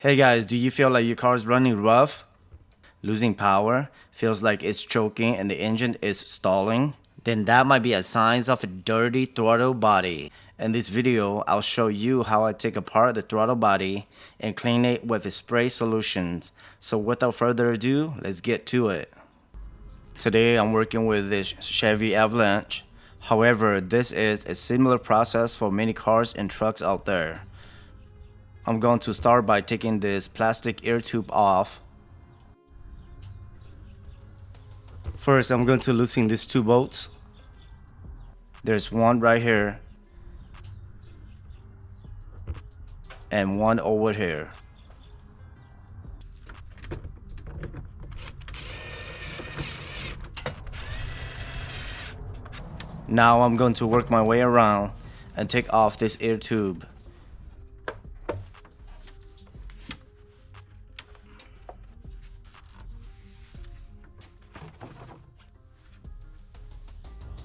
Hey guys, do you feel like your car is running rough? Losing power? Feels like it's choking and the engine is stalling? Then that might be a sign of a dirty throttle body. In this video, I'll show you how I take apart the throttle body and clean it with a spray solutions. So without further ado, let's get to it. Today I'm working with this Chevy Avalanche. However, this is a similar process for many cars and trucks out there. I'm going to start by taking this plastic air tube off. First, I'm going to loosen these two bolts. There's one right here and one over here. Now I'm going to work my way around and take off this air tube.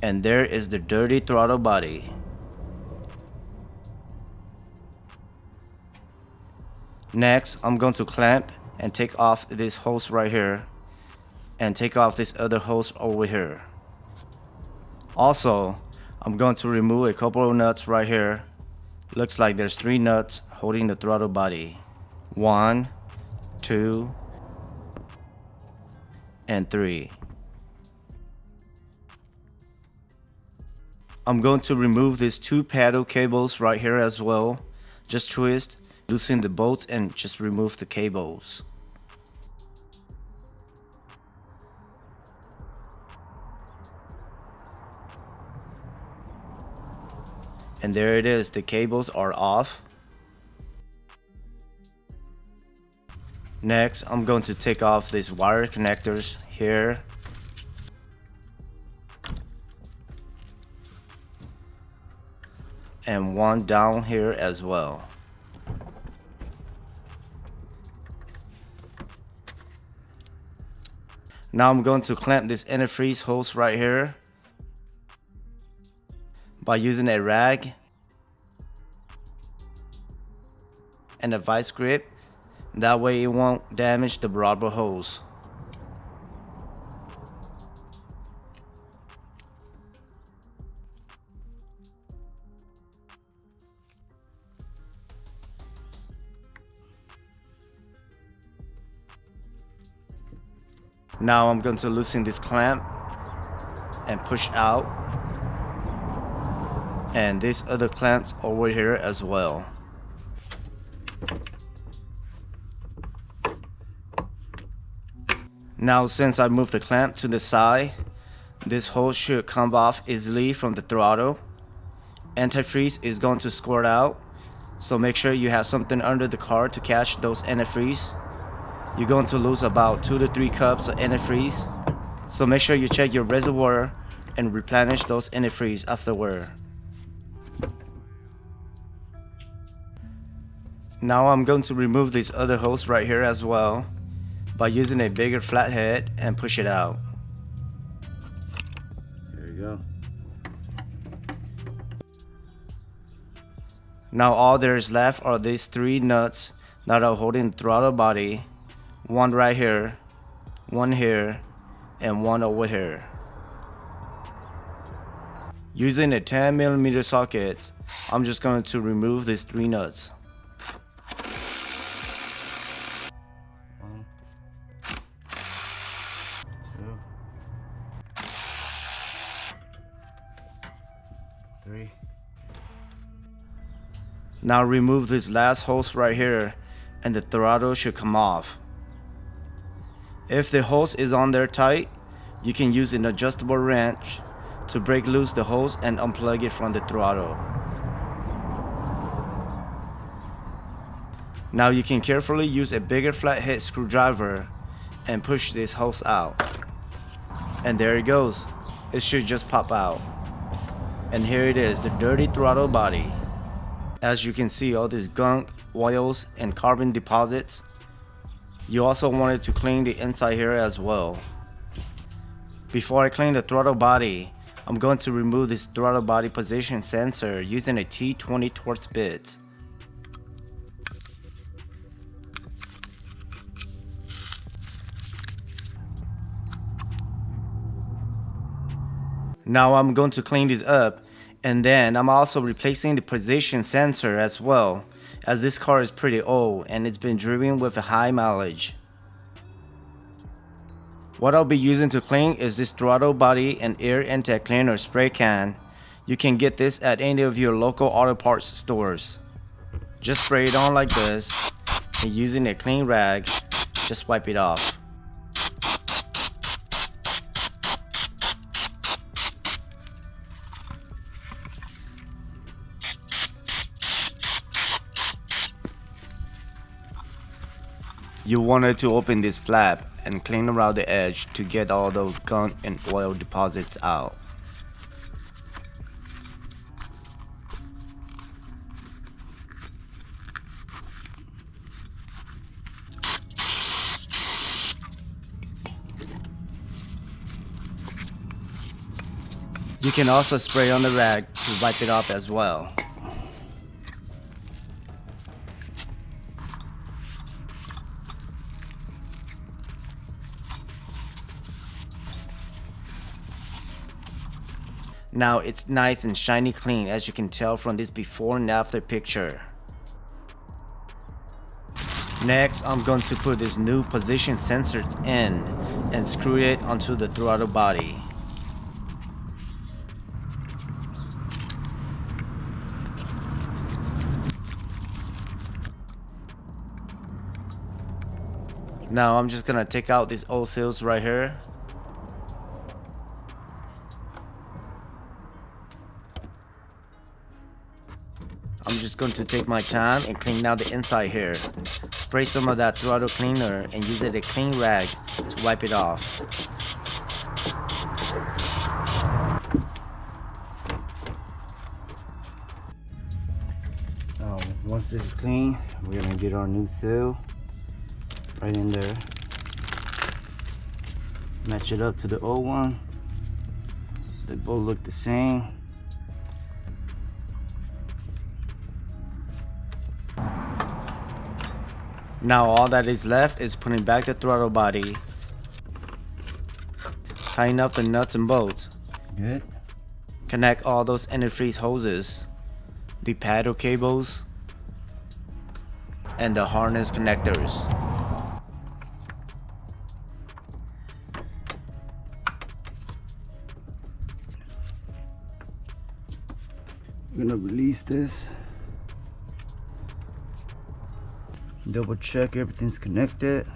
And there is the dirty throttle body. Next, I'm going to clamp and take off this hose right here and take off this other hose over here. Also, I'm going to remove a couple of nuts right here. Looks like there's 3 nuts holding the throttle body. 1, 2, and 3. I'm going to remove these 2 paddle cables right here as well. Just twist, loosen the bolts, and just remove the cables. And there it is, the cables are off. Next, I'm going to take off these wire connectors here. And one down here as well. Now I'm going to clamp this antifreeze hose right here by using a rag and a vice grip. That way it won't damage the rubber hose. Now I'm going to loosen this clamp and push out, and these other clamps over here as well. Now since I moved the clamp to the side, this hose should come off easily from the throttle. Antifreeze is going to squirt out, so make sure you have something under the car to catch those antifreeze. You're going to lose about 2 to 3 cups of antifreeze, so make sure you check your reservoir and replenish those antifreeze afterward. Now I'm going to remove this other hose right here as well by using a bigger flathead and push it out. There you go. Now all there is left are these 3 nuts that are holding the throttle body. One right here, one here, and one over here. Using a 10mm socket, I'm just going to remove these 3 nuts. One, 2, 3. Now remove this last hose right here, and the throttle should come off. If the hose is on there tight, you can use an adjustable wrench to break loose the hose and unplug it from the throttle. Now you can carefully use a bigger flathead screwdriver and push this hose out. And there it goes. It should just pop out. And here it is, the dirty throttle body. As you can see, all this gunk, oils, and carbon deposits. You also wanted to clean the inside here as well. Before I clean the throttle body, I'm going to remove this throttle body position sensor using a T20 Torx bit. Now I'm going to clean this up, and then I'm also replacing the position sensor as well, as this car is pretty old and it's been driven with a high mileage. What I'll be using to clean is this throttle body and air intake cleaner spray can. You can get this at any of your local auto parts stores. Just spray it on like this, and using a clean rag, just wipe it off. You wanted to open this flap and clean around the edge to get all those gunk and oil deposits out. You can also spray on the rag to wipe it off as well. Now it's nice and shiny clean, as you can tell from this before and after picture. Next, I'm going to put this new position sensor in and screw it onto the throttle body. Now I'm just gonna take out these old seals right here. I'm just going to take my time and clean out the inside here. Spray some of that throttle cleaner and use a clean rag to wipe it off. Once this is clean, we're gonna get our new seal right in there. Match it up to the old one. They both look the same. Now all that is left is putting back the throttle body, tying up the nuts and bolts. Good. Connect all those antifreeze hoses, the paddle cables, and the harness connectors. I'm gonna release this. Double check everything's connected.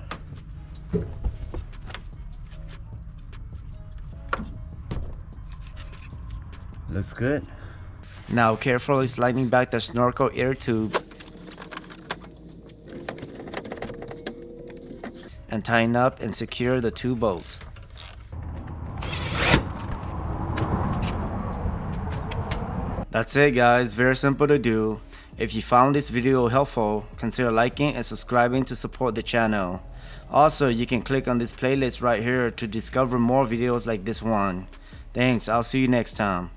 Looks good. Now carefully sliding back the snorkel air tube and tying up and secure the two bolts. That's it guys, very simple to do. If you found this video helpful, consider liking and subscribing to support the channel. Also, you can click on this playlist right here to discover more videos like this one. Thanks, I'll see you next time.